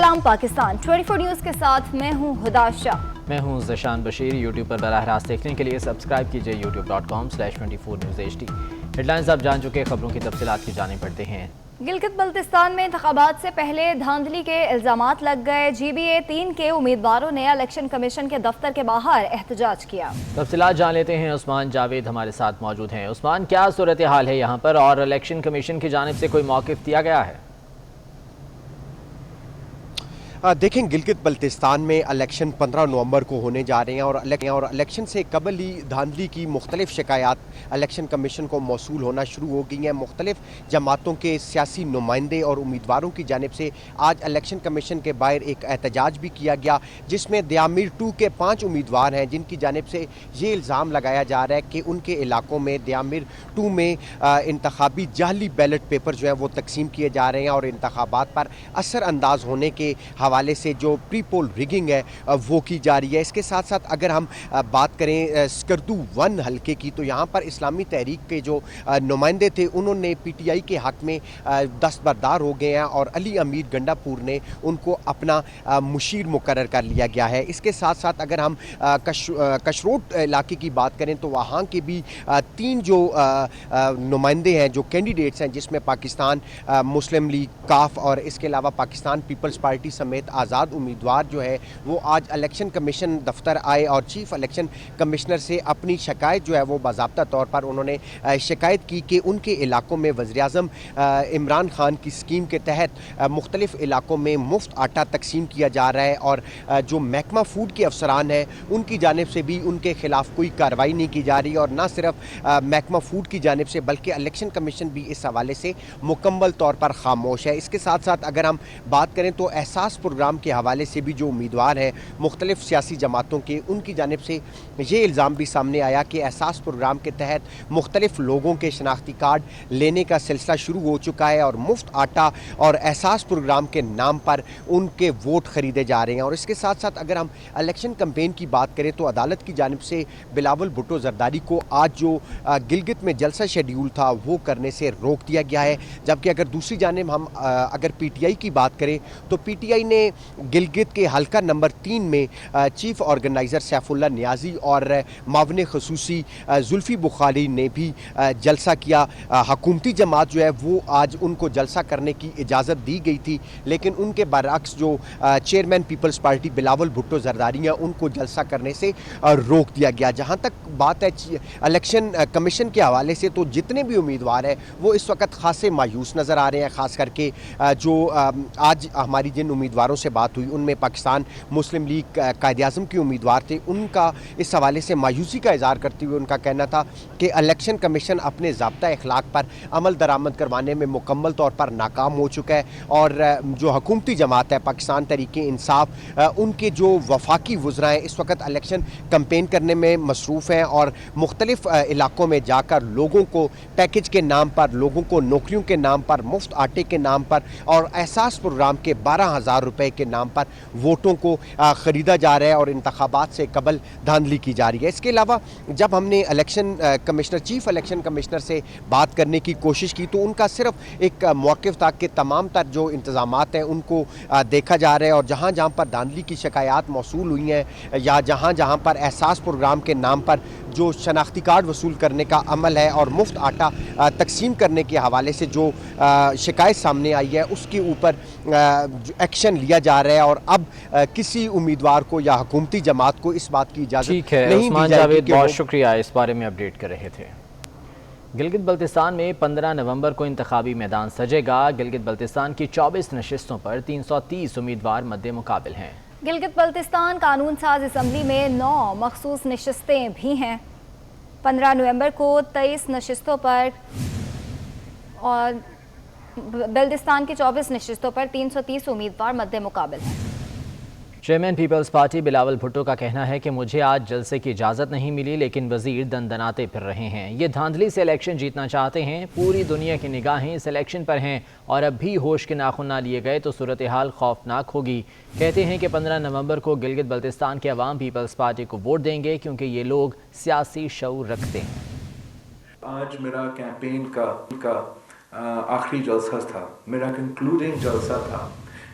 सलाम पाकिस्तान 24 न्यूज़ के साथ मैं हूं हुदा शाह। मैं हूं ज़शान बशीर। यूट्यूब पर बराह रास्त देखने के लिए सब्सक्राइब कीजिए youtube.com/24newsHD। हेडलाइंस आप जान चुके, खबरों की तफसीलात की जाने पड़ते हैं। गिलगित बल्तिस्तान में इंतखाबात से पहले धांधली के इल्जामात लग गए। GBA 3 के उम्मीदवारों ने इलेक्शन कमीशन के दफ्तर के बाहर एहतजाज किया। तफसीलात जान लेते हैं। उस्मान जावेद हमारे साथ मौजूद हैं। उस्मान, क्या सूरत हाल है यहाँ पर और इलेक्शन कमीशन की जानिब से कोई मौक़िफ़ दिया गया है? देखें, गिलगित बल्तिस्तान में इलेक्शन 15 नवंबर को होने जा रहे हैं और इलेक्शन से कबल ही धांधली की मुख्तलिफ शिकायत इलेक्शन कमीशन को मौसूल होना शुरू हो गई हैं। मुख्तलिफ जमातों के सियासी नुमाइंदे और उम्मीदवारों की जानिब से आज इलेक्शन कमीशन के बाहर एक एहतजाज भी किया गया, जिसमें दयामिर 2 के 5 उम्मीदवार हैं, जिनकी जानिब से ये इल्ज़ाम लगाया जा रहा है कि उनके इलाकों में दयामिर 2 में इंतखाबी जाली बैलेट पेपर जो है वो तकसीम किए जा रहे हैं और इंतखाबात पर असर अंदाज होने के हवाले से जो प्री पोल रिगिंग है वो की जा रही है। इसके साथ साथ अगर हम बात करें स्कर्दू 1 हल्के की, तो यहाँ पर इस्लामी तहरीक के जो नुमाइंदे थे उन्होंने PTI के हक़ में दस्तबरदार हो गए हैं और अली अमीर गंडापुर ने उनको अपना मुशीर मुकर्रर कर लिया गया है। इसके साथ साथ अगर हम कशरोट इलाके की बात करें तो वहाँ के भी 3 जो नुमाइंदे हैं, जो कैंडिडेट्स हैं, जिसमें पाकिस्तान मुस्लिम लीग, काफ और इसके अलावा पाकिस्तान पीपल्स पार्टी समेत आज़ाद उम्मीदवार जो है वो आज इलेक्शन कमीशन दफ्तर आए और चीफ इलेक्शन कमिश्नर से अपनी शिकायत जो है वो बाज़ाब्ता तौर पर उन्होंने शिकायत की कि उनके इलाकों में वज़ीर-ए-आज़म इमरान खान की स्कीम के तहत मुख्तलिफ इलाकों में मुफ्त आटा तकसीम किया जा रहा है और जो महकमा फूड के अफसरान हैं उनकी जानिब से भी उनके खिलाफ कोई कार्रवाई नहीं की जा रही और ना सिर्फ महकमा फूड की जानिब से बल्कि इलेक्शन कमीशन भी इस हवाले से मुकम्मल तौर पर खामोश है। इसके साथ साथ अगर हम बात करें तो एहसास प्रोग्राम के हवाले से भी जो उम्मीदवार हैं मुख्तलिफ सियासी जमातों के, उनकी जानिब से ये इल्ज़ाम भी सामने आया कि एहसास प्रोग्राम के तहत मुख्तलिफ लोगों के शनाख्ती कार्ड लेने का सिलसिला शुरू हो चुका है और मुफ्त आटा और एहसास प्रोग्राम के नाम पर उनके वोट ख़रीदे जा रहे हैं। और इसके साथ साथ अगर हम इलेक्शन कैंपेन की बात करें तो अदालत की जानिब से बिलावल भुट्टो जरदारी को आज जो गिलगित में जलसा शेड्यूल था वो करने से रोक दिया गया है। जबकि अगर दूसरी जानिब हम अगर PTI की बात करें तो PTI ने गिलगित के हल्का नंबर 3 में चीफ ऑर्गेनाइज़र सैफुल्ला नियाजी और मावन खसूसी जुल्फ़ी बुखारी ने भी जलसा किया। हकूमती जमात जो है वो आज उनको जलसा करने की इजाज़त दी गई थी, लेकिन उनके बरअक्स जो chairman peoples party Bilawal Bhutto Zardari हैं उनको जलसा करने से रोक दिया गया। जहाँ तक बात है इलेक्शन कमीशन के हवाले से तो जितने भी उम्मीदवार हैं वो इस वक्त खासे मायूस नज़र आ रहे हैं। ख़ास करके जो आज हमारी जिन उम्मीदवारों से बात हुई उनमें पाकिस्तान मुस्लिम लीग कायद-ए-आज़म के उम्मीदवार थे। उनका इस हवाले से मायूसी का इज़हार करते हुए उनका कहना था कि इलेक्शन कमीशन अपने ज़ाब्ता अखलाक पर अमल दरामद करवाने में मुकम्मल तौर पर नाकाम हो चुका है और जो हुकूमती जमात है पाकिस्तान तहरीक-ए-इंसाफ, उनके जो वफाकी वज़रा हैं इस वक्त इलेक्शन कैंपेन करने में मसरूफ़ हैं और मुख्तलिफ इलाकों में जाकर लोगों को पैकेज के नाम पर, लोगों को नौकरियों के नाम पर, मुफ्त आटे के नाम पर और एहसास प्रोग्राम के 12,000 रुपए के नाम पर वोटों को ख़रीदा जा रहा है और इंतखाबात से कबल धांधली की जा रही है। इसके अलावा जब हमने election commissioner, chief election commissioner से बात करने की कोशिश की तो उनका सिर्फ एक मौक़िफ़ था कि तमाम तर जो इंतज़ामात हैं उनको देखा जा रहा है और जहाँ जहाँ पर धांधली की शिकायत मौसूल हुई हैं या जहाँ जहाँ पर एहसास प्रोग्राम के नाम पर जो शनाख्ती कार्ड वसूल करने का अमल है और मुफ्त आटा तकसीम करने के हवाले से जो शिकायत सामने आई है उसके ऊपर एक्शन लिया जा रहा है और अब किसी उम्मीदवार को या हुकूमती जमात को इस बात की इजाज़त नहीं दी जाएगी। बहुत शुक्रिया, इस बारे में अपडेट कर रहे थे। गिलगित बल्तिस्तान में 15 नवंबर को इंतखाबी मैदान सजेगा। गिलगित बल्तिस्तान की 24 नशिस्तों पर 330 उम्मीदवार मद्दे मुकाबिल हैं। गिलगित बल्तिस्तान कानून साज असम्बली में 9 मखसूस नशिस्तें भी हैं। 15 नवंबर को 23 नशिस्तों पर और बल्तिस्तान की 24 नशिस्तों पर 330 उम्मीदवार मद्दे मुकाबिल हैं। Chairman peoples party Bilawal Bhutto का कहना है कि मुझे आज जलसे की इजाज़त नहीं मिली, लेकिन वजीर दनदनाते फिर रहे हैं। ये धांधली से इलेक्शन जीतना चाहते हैं। पूरी दुनिया की निगाहें इस इलेक्शन पर हैं और अब भी होश के नाखून ना लिए गए तो सूरत हाल खौफनाक होगी। कहते हैं कि 15 नवंबर को गिलगित बल्तिस्तान के अवाम पीपल्स पार्टी को वोट देंगे क्योंकि ये लोग सियासी शऊर रखते हैं। आज मेरा कैंपेन का आखिरी जलसा था, मेरा कंक्लूडिंग जलसा था,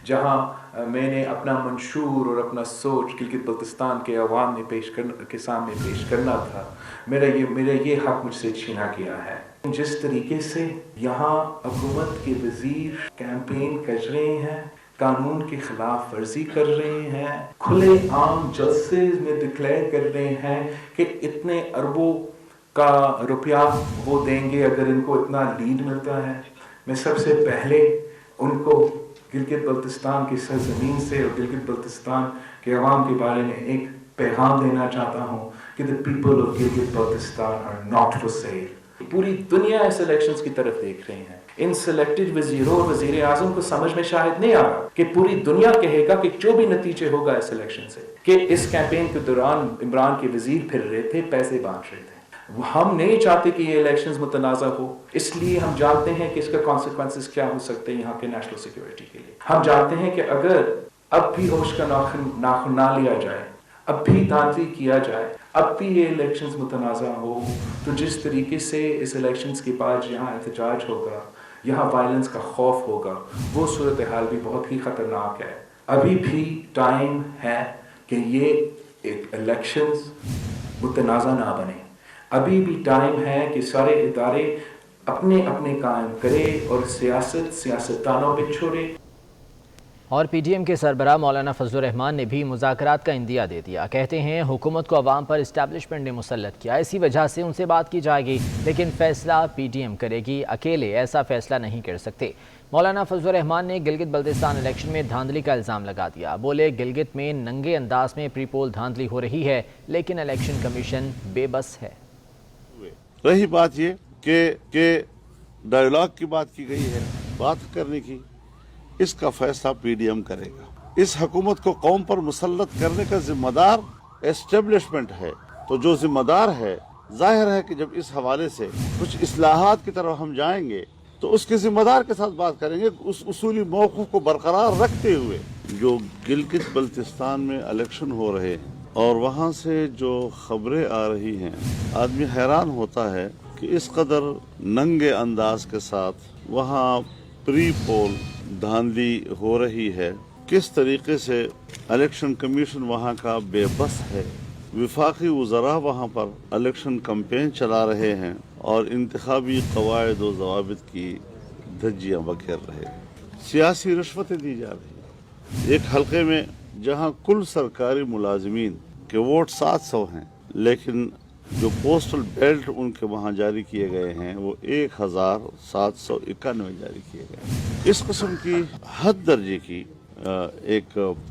जहां मैंने अपना मंशूर और अपना सोच गिलगित बल्तिस्तान के अवाम के सामने पेश करना था, मेरा ये हक मुझसे छीना गया है। जिस तरीके से यहाँ हुकूमत के वजीर कैंपेन कर रहे हैं, कानून की खिलाफ वर्जी कर रहे हैं, खुले आम जलसे में डिक्लेयर कर रहे हैं कि इतने अरबों का रुपया वो देंगे अगर इनको इतना लीड मिलता है। मैं सबसे पहले उनको गिलगित बल्तिस्तान की सरजमीन से और गिलगित बल्तिस्तान के अवाम के बारे में एक पैगाम देना चाहता हूँ कि the people of Gilgit Baltistan are not for sale. पूरी दुनिया इस इलेक्शंस की तरफ देख रही है। इन सिलेक्टेड वजीरों और वजीर आजम को समझ में शायद नहीं आ रहा कि पूरी दुनिया कहेगा कि जो भी नतीजे होगा इस इलेक्शन से, कि इस कैंपेन के दौरान इमरान के वजीर फिर रहे थे, पैसे बांट रहे थे। हम नहीं चाहते कि ये इलेक्शंस मुतनाज़ा हो, इसलिए हम जानते हैं कि इसका कॉन्सिक्वेंसेस क्या हो सकते हैं यहाँ के नेशनल सिक्योरिटी के लिए। हम जानते हैं कि अगर अब भी होश का नाखून ना लिया जाए, अब भी धांधली किया जाए, अब भी ये इलेक्शंस मुतनाज़ा हो, तो जिस तरीके से इस इलेक्शंस के बाद यहाँ एहतजाज होगा, यहाँ वायलेंस का खौफ होगा, वो सूरत हाल भी बहुत ही ख़तरनाक है। अभी भी टाइम है कि ये एक इलेक्शंस मुतनाज़ा ना बने। अभी भी टाइम है कि सारे इदारे अपने अपने कायम करें और सियासतदानों पे छोड़े। और पीडीएम के सरबराह मौलाना फजलुर रहमान ने भी मुज़ाकरात का इंदिया दे दिया। कहते हैं हुकूमत को अवाम पर इस्टेब्लिशमेंट ने मुसल्लत किया, इसी वजह से उनसे बात की जाएगी, लेकिन फैसला पीडीएम करेगी, अकेले ऐसा फैसला नहीं कर सकते। मौलाना फजलुर रहमान ने गिलगित बल्तिस्तान इलेक्शन में धांधली का इल्ज़ाम लगा दिया। बोले गिलगित में नंगे अंदाज में प्री पोल धांधली हो रही है, लेकिन इलेक्शन कमीशन बेबस है। रही बात ये कि डायलॉग की बात की गई है, बात करने की, इसका फैसला पीडीएम करेगा। इस हुकूमत को कौम पर मुसल्लत करने का जिम्मेदार एस्टेब्लिशमेंट है, तो जो जिम्मेदार है, जाहिर है कि जब इस हवाले से कुछ इस्लाहात की तरफ हम जाएंगे तो उसके जिम्मेदार के साथ बात करेंगे, उस उसूली मौक़िफ़ को बरकरार रखते हुए। जो गिलगित बल्तिस्तान में इलेक्शन हो रहे हैं और वहाँ से जो खबरें आ रही हैं, आदमी हैरान होता है कि इस कदर नंगे अंदाज के साथ वहाँ प्री पोल धांधली हो रही है। किस तरीके से इलेक्शन कमीशन वहाँ का बेबस है। विफाकी वज़रा वहाँ पर इलेक्शन कैंपेन चला रहे हैं और इंतखाबी कवायद व ज़वाबित की धज्जियाँ बखेर रहे हैं। सियासी रिश्वतें दी जा रही हैं। एक हलके में जहाँ कुल सरकारी मुलाजमीन के वोट 700 हैं, लेकिन जो पोस्टल बेल्ट उनके वहाँ जारी किए गए हैं वो 1791 जारी किए गए। इस किस्म की हद दर्जे की एक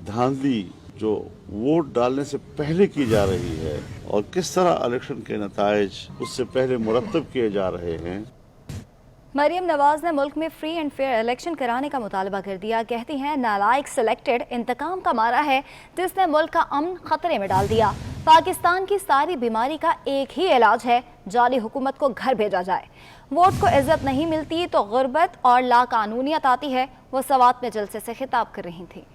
धांधली जो वोट डालने से पहले की जा रही है और किस तरह इलेक्शन के नताइज उससे पहले मुरतब किए जा रहे हैं। मरियम नवाज ने मुल्क में फ्री एंड फेयर इलेक्शन कराने का मुतालबा कर दिया। कहती हैं नालायक सिलेक्टेड इंतकाम का मारा है जिसने मुल्क का अमन खतरे में डाल दिया। पाकिस्तान की सारी बीमारी का एक ही इलाज है, जाली हुकूमत को घर भेजा जाए। वोट को इज्जत नहीं मिलती तो गुर्बत और लाकानूनियत आती है। वो सवात में जलसे से खिताब कर रही थी।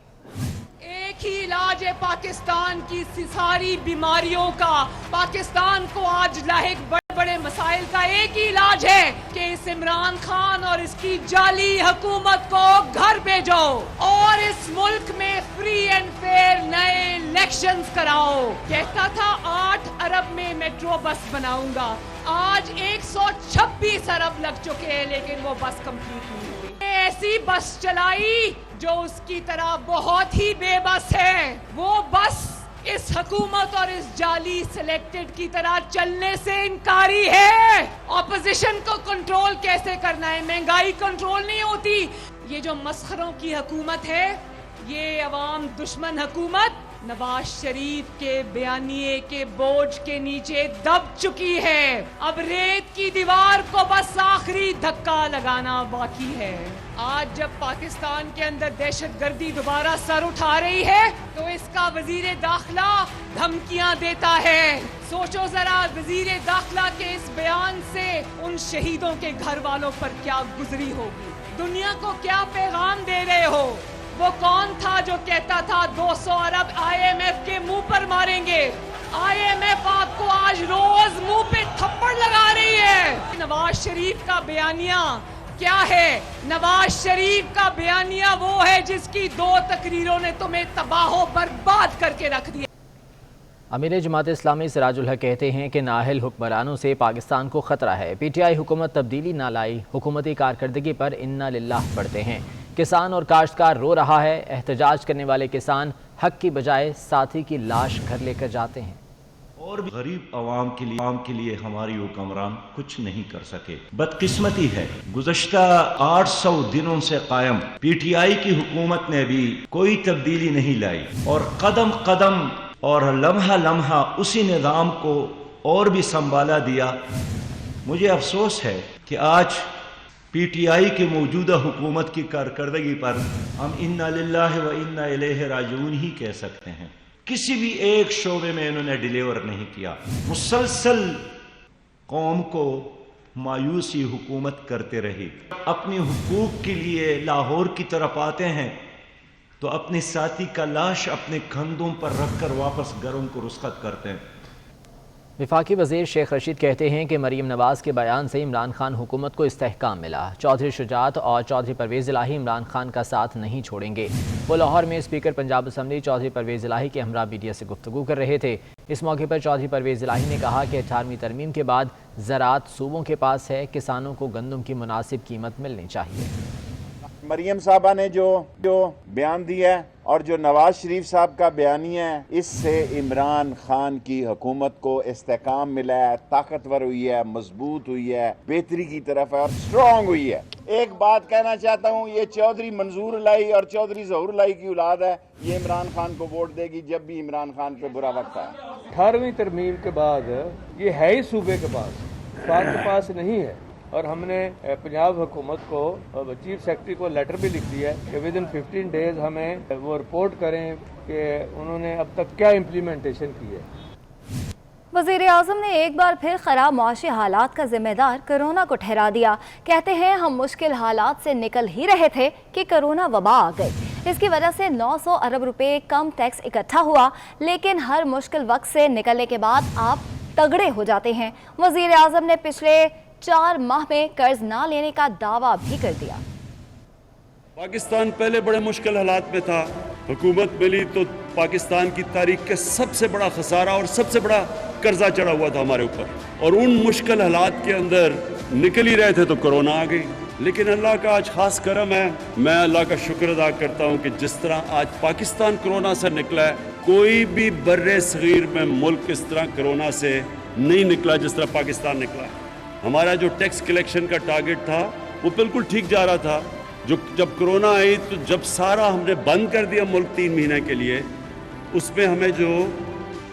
एक ही इलाज है पाकिस्तान की सारी बीमारियों का। पाकिस्तान को आज लाहिक बड़े बड़े मसाइल का एक ही इलाज है कि इस इमरान खान और इसकी जाली हुकूमत को घर भेजो और इस मुल्क में फ्री एंड फेयर नए इलेक्शंस कराओ। कहता था 8 अरब में मेट्रो बस बनाऊंगा, आज 126 अरब लग चुके हैं, लेकिन वो बस कंप्लीट नहीं हुई। ऐसी बस चलाई जो उसकी तरह बहुत ही बेबस है। वो बस इस हुकूमत और इस जाली सिलेक्टेड की तरह चलने से इनकारी है। ऑपोजिशन को कंट्रोल कैसे करना है, महंगाई कंट्रोल नहीं होती। ये जो मस्खरों की हुकूमत है, ये अवाम दुश्मन हुकूमत नवाज शरीफ के बयानिए के बोझ के नीचे दब चुकी है। अब रेत की दीवार को बस आखिरी धक्का लगाना बाकी है। आज जब पाकिस्तान के अंदर दहशतगर्दी दोबारा सर उठा रही है तो इसका वजीर दाखिला धमकियां देता है। सोचो जरा वजीर दाखिला के इस बयान से उन शहीदों के घर वालों पर क्या गुजरी होगी, दुनिया को क्या पैगाम दे रहे हो। वो कौन था जो कहता था 200 अरब IMF के मुंह पर मारेंगे। IMF आपको आज रोज मुंह पे थप्पड़ लगा रही है। नवाज शरीफ का बयानिया क्या है? नवाज शरीफ का बयानिया वो है जिसकी 2 तकरीरों ने तुम्हें तबाह बर्बाद करके रख दिया। अमीर जमात इस्लामी सिराजुल हक कहते हैं कि नाअहल हुक्मरानों से पाकिस्तान को ख़तरा है। पीटीआई हुकूमत तब्दीली ना लाई, हुकूमती कारकर्दगी पर इन्ना लिल्लाह पढ़ते हैं। किसान और काश्तकार रो रहा है। एहतजाज करने वाले किसान हक की बजाय साथी की लाश घर लेकर जाते हैं। और भी गरीब आवाम के लिए हमारी हुक्मरान कुछ नहीं कर सके। बदकिस्मती है, गुज़श्ता 800 दिनों से कायम पीटीआई की हुकूमत ने भी कोई तब्दीली नहीं लाई और कदम कदम और लम्हा लम्हा उसी निज़ाम को और भी संभाला दिया। मुझे अफसोस है कि आज पीटीआई की मौजूदा हुकूमत की कारकर्दगी पर हम इन्ना लिल्लाहि व इन्ना इलैहि राजिऊन ही कह सकते हैं। किसी भी एक शोबे में इन्होंने डिलीवर नहीं किया। मुसलसल कौम को मायूसी हुकूमत करते रही। अपनी हुकूक के लिए लाहौर की तरफ आते हैं तो अपने साथी का लाश अपने कंधों पर रखकर वापस घरों को रुखसत करते हैं। वफाकी वज़ीर शेख रशीद कहते हैं कि मरीम नवाज़ के बयान से इमरान खान हुकूमत को इस्तेहकाम मिला। चौधरी शुजात और चौधरी परवेज़ इलाही इमरान खान का साथ नहीं छोड़ेंगे। वो लाहौर में स्पीकर पंजाब असम्बली चौधरी परवेज़ इलाही के हमरा मीडिया से गुफ्तगू कर रहे थे। इस मौके पर चौधरी परवेज़ इलाही ने कहा कि 18वीं तरमीम के बाद ज़राअत सूबों के पास है, किसानों को गंदम की मुनासिब कीमत मिलनी चाहिए। मरियम साहबा ने जो बयान दिया है और जो नवाज शरीफ साहब का बयानिया है, इससे इमरान खान की हुकूमत को इस्तेहकाम मिला है, ताकतवर हुई है, मजबूत हुई है, बेहतरी की तरफ है और स्ट्रॉन्ग हुई है। एक बात कहना चाहता हूँ, ये चौधरी मंजूर इलाही और चौधरी ज़हूर इलाही की औलाद है, ये इमरान खान को वोट देगी जब भी इमरान खान पे बुरा वक्त आए। 18वीं तरमीम के बाद ये है ही सूबे के पास, पाक के पास नहीं है। और हमने पंजाब हुकूमत को चीफ सेक्रेटरी को लेटर भी लिख दिया है कि विद इन 15 डेज हमें वो रिपोर्ट करें कि उन्होंने अब तक क्या इम्प्लीमेंटेशन की है। वज़ीर आज़म ने एक बार फिर ख़राब मुआशी हालात का जिम्मेदार कोरोना को ठहरा दिया। कहते हैं हम मुश्किल हालात से निकल ही रहे थे कि कोरोना वबा आ गई। इसकी वजह से 900 अरब रुपए कम टैक्स इकट्ठा हुआ, लेकिन हर मुश्किल वक्त से निकलने के बाद आप तगड़े हो जाते हैं। वज़ीर आज़म ने पिछले 4 माह में कर्ज ना लेने का दावा भी कर दिया। पाकिस्तान पहले बड़े मुश्किल हालात में था, हुकूमत मिली तो पाकिस्तान की तारीख के सबसे बड़ा खसारा और सबसे बड़ा कर्जा चढ़ा हुआ था हमारे ऊपर, और उन मुश्किल हालात के अंदर निकल ही रहे थे तो कोरोना आ गई। लेकिन अल्लाह का आज खास करम है, मैं अल्लाह का शुक्र अदा करता हूँ कि जिस तरह आज पाकिस्तान कोरोना से निकला है, कोई भी बर्रे सगीर में मुल्क इस तरह कोरोना से नहीं निकला जिस तरह पाकिस्तान निकला है। हमारा जो टैक्स कलेक्शन का टारगेट था वो बिल्कुल ठीक जा रहा था। जब कोरोना आई तो जब सारा हमने बंद कर दिया मुल्क 3 महीने के लिए, उसमें हमें जो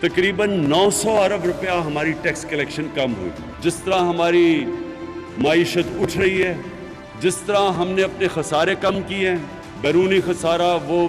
तकरीबन 900 अरब रुपया हमारी टैक्स कलेक्शन कम हुई। जिस तरह हमारी माईशत उठ रही है, जिस तरह हमने अपने खसारे कम किए हैं, बैरूनी खसारा वो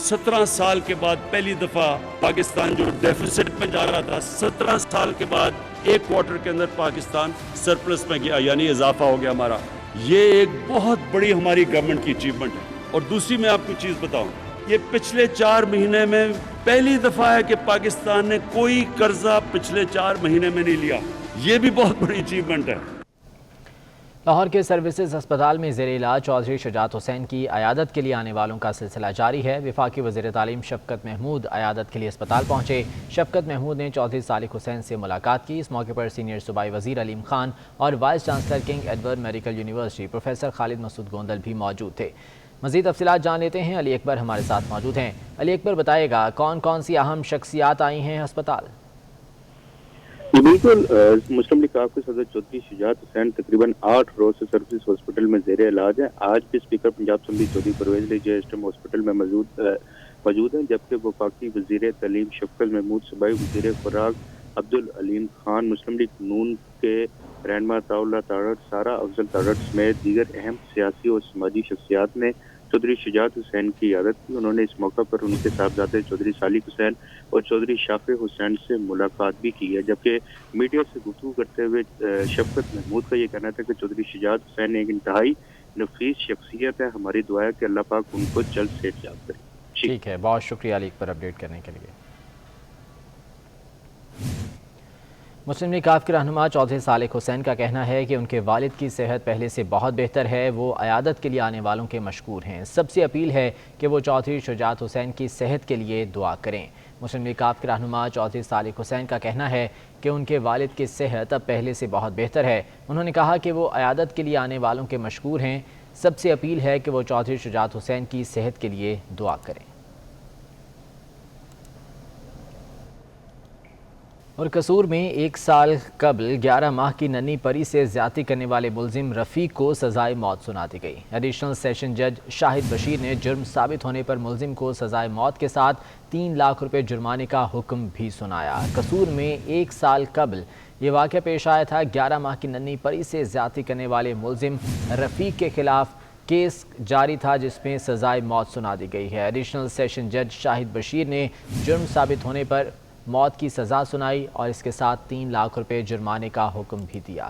17 साल के बाद पहली दफ़ा पाकिस्तान जो डेफिसिट में जा रहा था, 17 साल के बाद एक क्वार्टर के अंदर पाकिस्तान सरप्लस में गया, यानी इजाफा हो गया हमारा। ये एक बहुत बड़ी हमारी गवर्नमेंट की अचीवमेंट है। और दूसरी मैं आपको चीज़ बताऊं, ये पिछले 4 महीने में पहली दफ़ा है कि पाकिस्तान ने कोई कर्जा पिछले 4 महीने में नहीं लिया। ये भी बहुत बड़ी अचीवमेंट है। लाहौर के सर्विसेज अस्पताल में ज़ेर इलाज चौधरी शुजात हुसैन की अयादत के लिए आने वालों का सिलसिला जारी है। वफाकी वज़ीर तालीम शफकत महमूद अयादत के लिए अस्पताल पहुंचे। शफकत महमूद ने चौधरी सालिक हुसैन से मुलाकात की। इस मौके पर सीनियर सूबाई वज़ीर अलीम खान और vice chancellor King Edward medical university professor Khalid Masood Gondal भी मौजूद थे। मज़ीद तफसीलात जान लेते हैं, अली अकबर हमारे साथ मौजूद हैं। अली अकबर, बताएगा कौन कौन सी अहम शख्सियात आई हैं अस्पताल? बिल्कुल, मुस्लिम लीग के सदर चौधरी शुजात हुसैन तकरीबन 8 रोज से सर्विस हॉस्पिटल में जेर इलाज है। आज भी स्पीकर पंजाब असम्बली चौधरी परवेज़ इलाही हॉस्पिटल में मौजूद हैं, जबकि वफाकी वज़ीर तालीम शफकत महमूद, सूबाई वज़ीर खुराक अब्दुल अलीम खान, मुस्लिम लीग नून के रहनुमा अताउल्लाह तारड़, सारा अफजल तारड़ समेत दीगर अहम सियासी और समाजी शख्सियात ने चौधरी शुजात हुसैन की इयादत की। उन्होंने इस मौका पर उनके साहबजादे चौधरी सालिक हुसैन और चौधरी शाफे हुसैन से मुलाकात भी की है। जबकि मीडिया से गुफ्तगू करते हुए शफकत महमूद का ये कहना था कि चौधरी शुजात हुसैन एक इंतहाई नफीस शख्सियत है। हमारी दुआ है कि अल्लाह पाक उनको जल्द सेहतयाब करे। ठीक है, बहुत शुक्रिया अली पर अपडेट करने के लिए। مسلم لیگ کاف کے رہنما چودھری صالح حسین کا کہنا ہے کہ ان کے والد کی صحت پہلے سے بہت بہتر ہے، وہ عیادت کے لیے آنے والوں کے مشکور ہیں۔ سب سے اپیل ہے کہ وہ چودھری شجاعت حسین کی صحت کے لیے دعا کریں۔ مسلم لیگ کاف کے رہنما چودھری صالح حسین کا کہنا ہے کہ ان کے والد کی صحت اب پہلے سے بہت بہتر ہے۔ انہوں نے کہا کہ وہ عیادت کے لیے آنے والوں کے مشکور ہیں۔ سب سے اپیل ہے کہ وہ چودھری شجاعت حسین کی صحت کے لیے دعا کریں۔ اور قصور میں 1 سال قبل 11 ماہ کی ننھی پری سے زیادتی کرنے والے ملزم رفیق کو سزائے موت سنا دی گئی۔ ایڈیشنل سیشن جج شاہد بشیر نے جرم ثابت ہونے پر ملزم کو سزائے موت کے ساتھ 3 لاکھ روپے جرمانے کا حکم بھی سنایا۔ قصور میں 1 سال قبل یہ واقعہ پیش آیا تھا۔ 11 ماہ کی ننھی پری سے زیادتی کرنے والے ملزم رفیق کے خلاف کیس جاری تھا جس میں سزائے موت سنا دی گئی ہے۔ ایڈیشنل سیشن جج شاہد بشیر نے جرم ثابت ہونے پر موت کی سزا سنائی اور اس کے ساتھ 3 لاکھ روپے جرمانے کا حکم بھی دیا۔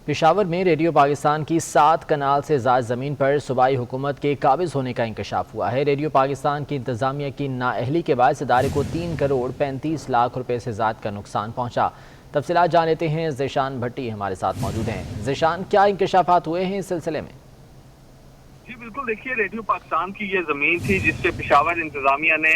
پشاور میں ریڈیو پاکستان کی 7 کنال سے زائد زمین پر صوبائی حکومت کے قابض ہونے کا انکشاف ہوا ہے۔ ریڈیو پاکستان کی انتظامیہ کی نااہلی کے باعث ادارے کو 3 کروڑ 35 لاکھ روپے سے زائد کا نقصان پہنچا۔ تفصیلات جان لیتے ہیں، ذیشان بھٹی ہمارے ساتھ موجود ہیں۔ ذیشان، کیا انکشافات ہوئے ہیں اس سلسلے میں؟ جی بالکل، دیکھیے ریڈیو پاکستان کی یہ زمین تھی جس سے پشاور انتظامیہ نے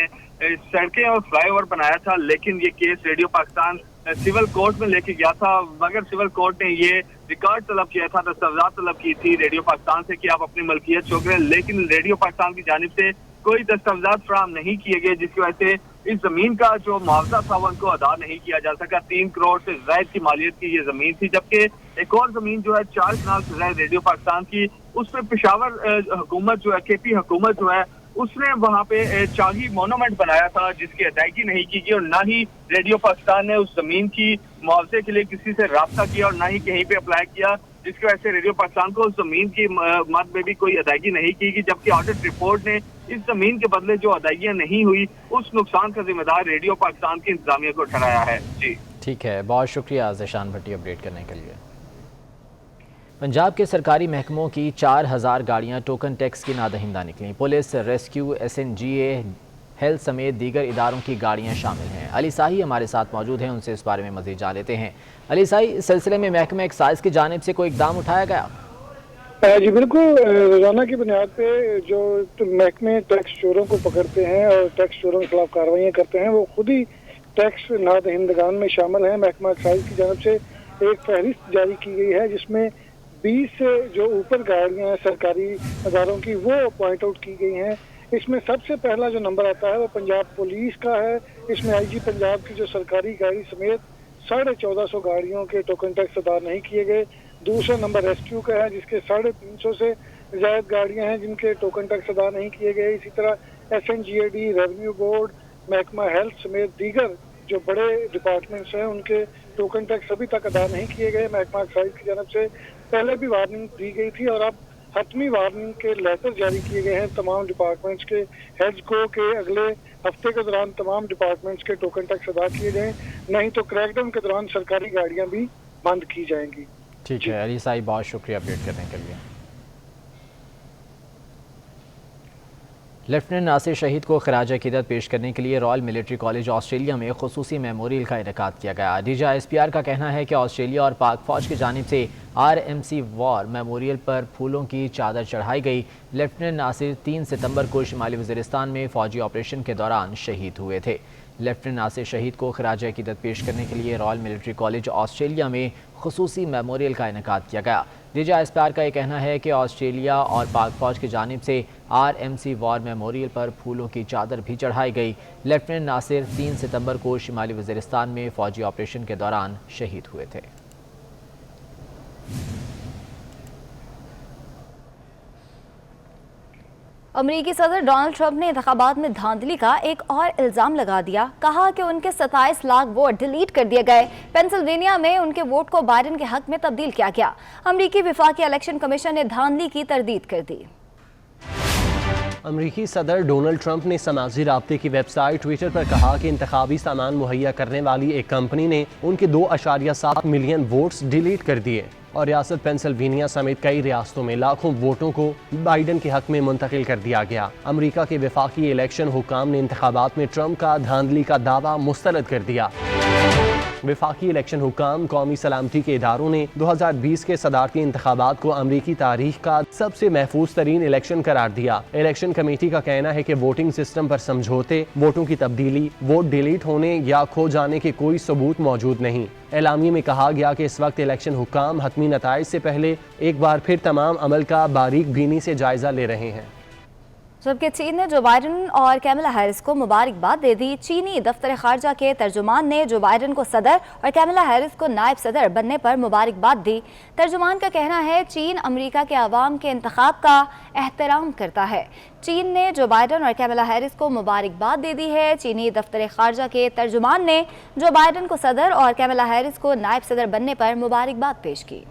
سڑکیں اور فلائی اوور بنایا تھا، لیکن یہ case radio Pakistan civil court میں لے کے گیا تھا، مگر سول کورٹ نے یہ ریکارڈ طلب کیا تھا، دستاویزات طلب کی تھی ریڈیو پاکستان سے کہ آپ اپنی ملکیت شو کریں، لیکن ریڈیو پاکستان کی جانب سے کوئی دستاویزات فراہم نہیں کیے گئے، جس کی وجہ سے اس زمین کا جو معاوضہ تھا وہ ان کو ادا نہیں کیا جا سکا۔ 3 کروڑ سے زائد کی مالیت کی یہ زمین تھی، جبکہ ایک اور زمین جو ہے 4 کنال سے زائد ریڈیو پاکستان کی، اس پہ پشاور حکومت جو ہے، کے پی حکومت جو ہے، اس نے وہاں پہ چاہی مونومنٹ بنایا تھا جس کی ادائیگی نہیں کی گئی، اور نہ ہی ریڈیو پاکستان نے اس زمین کی معاوضے کے لیے کسی سے رابطہ کیا اور نہ ہی کہیں پہ اپلائی کیا، جس کی وجہ سے ریڈیو پاکستان کو اس زمین کی مد میں بھی کوئی ادائیگی نہیں کی گئی، جبکہ آڈٹ رپورٹ نے اس زمین کے بدلے جو ادائیگیاں نہیں ہوئی اس نقصان کا ذمہ دار ریڈیو پاکستان کی انتظامیہ کو ٹھہرایا ہے۔ جی ٹھیک ہے، بہت شکریہ ذیشان بھٹی اپڈیٹ کرنے کے لیے۔ پنجاب کے سرکاری محکموں کی 4000 گاڑیاں ٹوکن ٹیکس کی نادہندہ نکلیں۔ پولیس، ریسکیو، SNGA، ہیلتھ سمیت دیگر اداروں کی گاڑیاں شامل ہیں۔ علی ساہی ہمارے ساتھ موجود ہیں، ان سے اس بارے میں مزید جان لیتے ہیں۔ علی ساہی، اس سلسلے میں محکمہ ایکسائز کی جانب سے کوئی اقدام اٹھایا گیا؟ جی بالکل، روزانہ کی بنیاد پہ جو محکمے ٹیکس چوروں کو پکڑتے ہیں اور ٹیکس چوروں کے خلاف کارروائیاں کرتے ہیں، وہ خود ہی ٹیکس نادہندگان میں شامل ہیں۔ محکمہ ایکسائز کی جانب سے ایک فہرست جاری کی گئی ہے جس میں 20 سے جو اوپر گاڑیاں ہیں سرکاری اداروں کی وہ پوائنٹ آؤٹ کی گئی ہیں۔ اس میں سب سے پہلا جو نمبر آتا ہے وہ پنجاب پولیس کا ہے۔ اس میں IG پنجاب کی جو سرکاری گاڑی سمیت 1450 گاڑیوں کے ٹوکن ٹیکس ادا نہیں کیے گئے۔ دوسرا نمبر ریسکیو کا ہے جس کے 350 سے زائد گاڑیاں ہیں جن کے ٹوکن ٹیکس ادا نہیں کیے گئے۔ اسی طرح SNGAD، ریونیو بورڈ، محکمہ ہیلتھ سمیت دیگر جو بڑے ڈپارٹمنٹس ہیں ان کے ٹوکن ٹیکس ابھی تک ادا نہیں کیے گئے۔ محکمہ ایکسائز کی جانب سے پہلے بھی وارننگ دی گئی تھی اور اب حتمی وارننگ کے لیٹر جاری کیے گئے ہیں تمام ڈپارٹمنٹس کے ہیڈز کو کہ اگلے ہفتے کے دوران تمام ڈپارٹمنٹس کے ٹوکن ٹیکس ادا کیے جائیں، نہیں تو کریک ڈاؤن کے دوران سرکاری گاڑیاں بھی بند کی جائیں گی۔ ٹھیک ہے علی صاحب، بہت شکریہ اپڈیٹ کرنے کے لیے۔ لیفٹیننٹ ناصر شہید کو خراج عقیدت پیش کرنے کے لیے رائل ملٹری کالج آسٹریلیا میں خصوصی میموریل کا انعقاد کیا گیا۔ DG SPR کا کہنا ہے کہ آسٹریلیا اور پاک فوج کی جانب سے RMC وار میموریل پر پھولوں کی چادر چڑھائی گئی۔ لیفٹیننٹ ناصر 3 ستمبر کو شمالی وزیرستان میں فوجی آپریشن کے دوران شہید ہوئے تھے۔ لیفٹیننٹ ناصر شہید کو خراج عقیدت پیش کرنے کے لیے رائل ملٹری کالج آسٹریلیا میں خصوصی میموریل کا انعقاد کیا گیا۔ DG SPR کا یہ کہنا ہے کہ آسٹریلیا اور پاک فوج کی جانب سے RMC وار میموریل پر پھولوں کی چادر بھی چڑھائی گئی۔ لیفٹیننٹ ناصر 3 ستمبر کو شمالی وزیرستان میں فوجی آپریشن کے دوران شہید ہوئے تھے۔ امریکی صدر ڈونلڈ ٹرمپ نے انتخابات میں دھاندلی کا ایک اور الزام لگا دیا۔ کہا کہ ان کے 27 لاکھ ووٹ ڈیلیٹ کر دیے گئے۔ پینسلوینیا میں ان کے ووٹ کو بائیڈن کے حق میں تبدیل کیا گیا۔ امریکی وفاقی الیکشن کمیشن نے دھاندلی کی تردید کر دی۔ امریکی صدر ڈونلڈ ٹرمپ نے سماجی رابطے کی ویب سائٹ ٹویٹر پر کہا کہ انتخابی سامان مہیا کرنے والی ایک کمپنی نے ان کے 2.7 ملین ووٹس ڈیلیٹ کر دیے۔ और रियासत पेंसिल्वेनिया समेत कई रियासतों में लाखों वोटों को बाइडन के हक में मुंतकिल कर दिया गया। अमरीका के वफाकी इलेक्शन हुक्काम ने इंतखाबात में ट्रंप का धांधली का दावा मुस्तरद कर दिया। वफाकी इलेक्शन हुक्काम कौमी सलामती के इदारों ने 2020 के सदारती इंतखाबात को अमरीकी तारीख का सबसे महफूज तरीन इलेक्शन करार दिया। इलेक्शन कमेटी का कहना है कि वोटिंग सिस्टम पर समझौते, वोटों की तब्दीली, वोट डिलीट होने या खो जाने के कोई सबूत मौजूद नहीं। एलामिये में कहा गया कि इस वक्त इलेक्शन हुक्काम हतमी नताइज से पहले एक बार फिर तमाम अमल का बारीक बीनी से जायजा ले रहे हैं। जबकि चीन ने जो बाइडन और कैमला हैरिस को मुबारकबाद दे दी। चीनी दफ्तर खारजा के तर्जुमान ने जो बाइडन को सदर और कैमला हैरिस को नायब सदर बनने पर मुबारकबाद दी। तर्जुमान का कहना है चीन अमेरिका के अवाम के इंतखाब का एहतराम करता है। चीन ने जो बाइडन और कैमला हैरिस को मुबारकबाद दे दी है। चीनी दफ्तर खारजा के तर्जुमान ने जो बाइडन को सदर और कैमला हैरिस को नायब सदर बनने पर मुबारकबाद पेश की।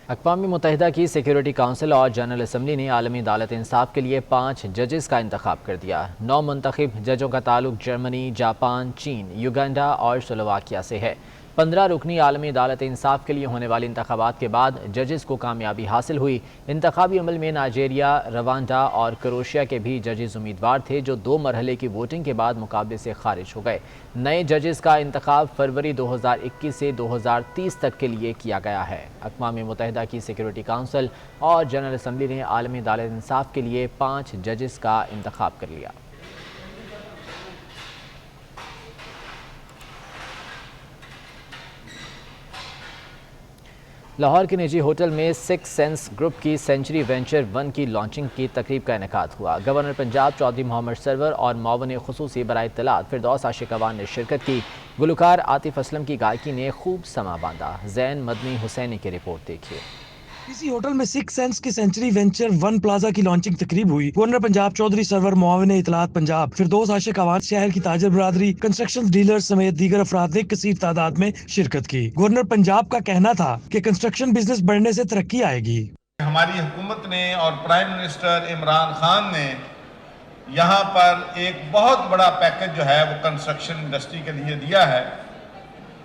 अक़वाम मुत्तहिदा की सिक्योरिटी काउंसिल और जनरल असम्बली ने आलमी अदालत इंसाफ के लिए 5 जजेस का इंतखाब कर दिया। 9 मुंतखब जजों का ताल्लुक जर्मनी, जापान, चीन, युगांडा और स्लोवाकिया से है। 15 रुकनी आलमी अदालत इंसाफ के लिए होने वाले इंतखाबात के बाद जजेस को कामयाबी हासिल हुई। इंतखाबी अमल में नाइजेरिया, रवांडा और क्रोएशिया के भी जजेस उम्मीदवार थे जो 2 मरहले की वोटिंग के बाद मुकाबले से खारिज हो गए। नए जजेस का इंतखाब फरवरी 2021 से 2030 तक के लिए किया गया है। अक़वाम मुत्तहिदा की सिक्योरिटी काउंसिल और जनरल असम्बली ने आलमी अदालत इंसाफ के लिए 5 जजेस का इंतखाब कर लिया। लाहौर के निजी होटल में 6 सेंस ग्रुप की सेंचुरी वेंचर 1 की लॉन्चिंग की तकरीब का इनेकाद हुआ। गवर्नर पंजाब चौधरी मोहम्मद सरवर और मुआविन खुसूसी बराए इत्तलात फिरदौस आशिक अवान ने शिरकत की। गुलकार आतिफ असलम की गायकी ने खूब समा बांधा। जैन मदनी हुसैनी की रिपोर्ट देखिए। इसी होटल में 6 सेंस की सेंचुरी वेंचर 1 प्लाजा की लॉन्चिंग तकरीब हुई। गवर्नर पंजाब चौधरी सरवर, मुआविन इत्तलात पंजाब फिरदौस आशिक अवान, शहर की ताजर बरादरी, कंस्ट्रक्शन डीलर समेत दीगर अफराद ने कसीर तादाद में शिरकत की। गवर्नर पंजाब का कहना था कि कंस्ट्रक्शन बिजनेस बढ़ने से तरक्की आएगी। हमारी हुकूमत ने और प्राइम मिनिस्टर इमरान खान ने यहाँ पर एक बहुत बड़ा पैकेज जो है वो कंस्ट्रक्शन इंडस्ट्री के लिए दिया है,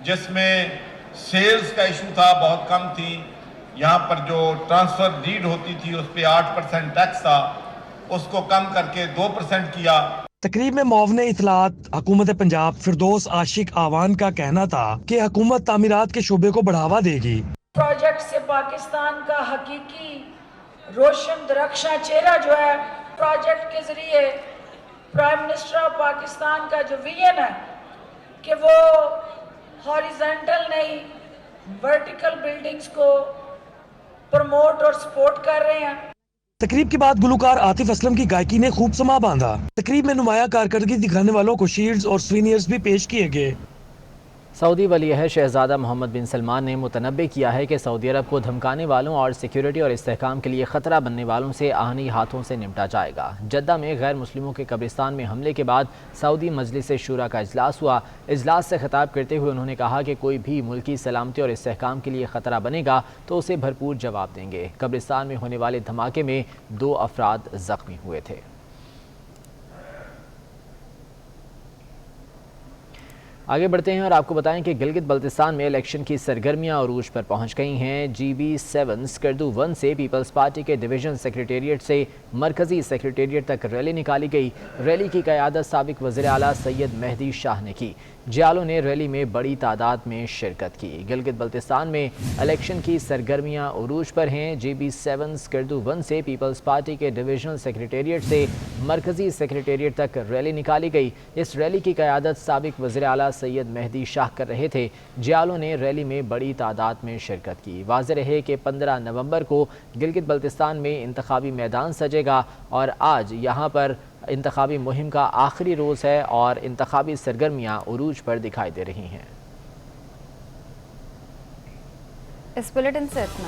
जिसमें सेल्स का इशू था, बहुत कम थी। यहाँ पर जो ट्रांसफर डीड होती थी उस पे 8% टैक्स था, उसको कम करके 2% किया। तकरीब में मुआविन इत्तलात हुकूमत पंजाब फिरदौस आशिक आवान का कहना था कि हुकूमत तामीरात के शोबे को बढ़ावा देगी। प्रोजेक्ट से पाकिस्तान का हकीकी रोशन दरख्शां चेहरा जो है, प्रोजेक्ट के जरिए प्राइम मिनिस्टर ऑफ पाकिस्तान का जो विजन है कि वो हॉरिजॉन्टल नहीं वर्टिकल बिल्डिंग्स को प्रमोट और सपोर्ट कर रहे हैं। तकरीब के बाद गुलकार आतिफ असलम की गायकी ने खूब समा बांधा। तकरीब में नुमाया कारकर्दगी दिखाने वालों को शील्ड्स और सुवेनियर्स भी पेश किए गए। सऊदी वली-ए-अहद शहजादा मोहम्मद बिन सलमान ने मुतनब्बे किया है कि सऊदी अरब को धमकाने वालों और सिक्योरिटी और इस्तेहकाम के लिए ख़तरा बनने वालों से आहनी हाथों से निपटा जाएगा। जद्दा में गैर मुस्लिमों के कब्रिस्तान में हमले के बाद सऊदी मजलिस शूरा का इजलास हुआ। इजलास से खिताब करते हुए उन्होंने कहा कि कोई भी मुल्की सलामती और इस्तेहकाम के लिए ख़तरा बनेगा तो उसे भरपूर जवाब देंगे। कब्रिस्तान में होने वाले धमाके में 2 अफराद ज़ख्मी हुए थे। आगे बढ़ते हैं और आपको बताएं कि गिलगित बल्तिस्तान में इलेक्शन की सरगर्मियां अरूज पर पहुंच गई हैं। GB7 स्कर्दू 1 से पीपल्स पार्टी के डिवीजन सेक्रेटेरिएट से मरकजी सेक्रेटेरिएट तक रैली निकाली गई। रैली की क़यादत साबिक वज़ीर आला सैयद मेहदी शाह ने की। जियालों ने रैली में बड़ी तादाद में शिरकत की। गिलगित बल्तिस्तान में इलेक्शन की सरगर्मियां उरूज पर हैं। GB7 स्कर्दू 1 से पीपल्स पार्टी के डिवीजनल सेक्रेटेरिएट से मरकजी सेक्रेटेरिएट तक रैली निकाली गई। इस रैली की क़यादत साबिक वज़ीर आला सैयद मेहदी शाह कर रहे थे। जियालों ने रैली में बड़ी तादाद में शिरकत की। वाज़ेह रहे कि 15 नवंबर को गिलगित बल्तिस्तान में इंतखाबी मैदान सजेगा और आज यहाँ पर इंतखाबी मुहिम का आखिरी रोज़ है और इंतखाबी सरगर्मियाँ उरूज पर दिखाई दे रही हैं। इस बुलेटिन से इतना।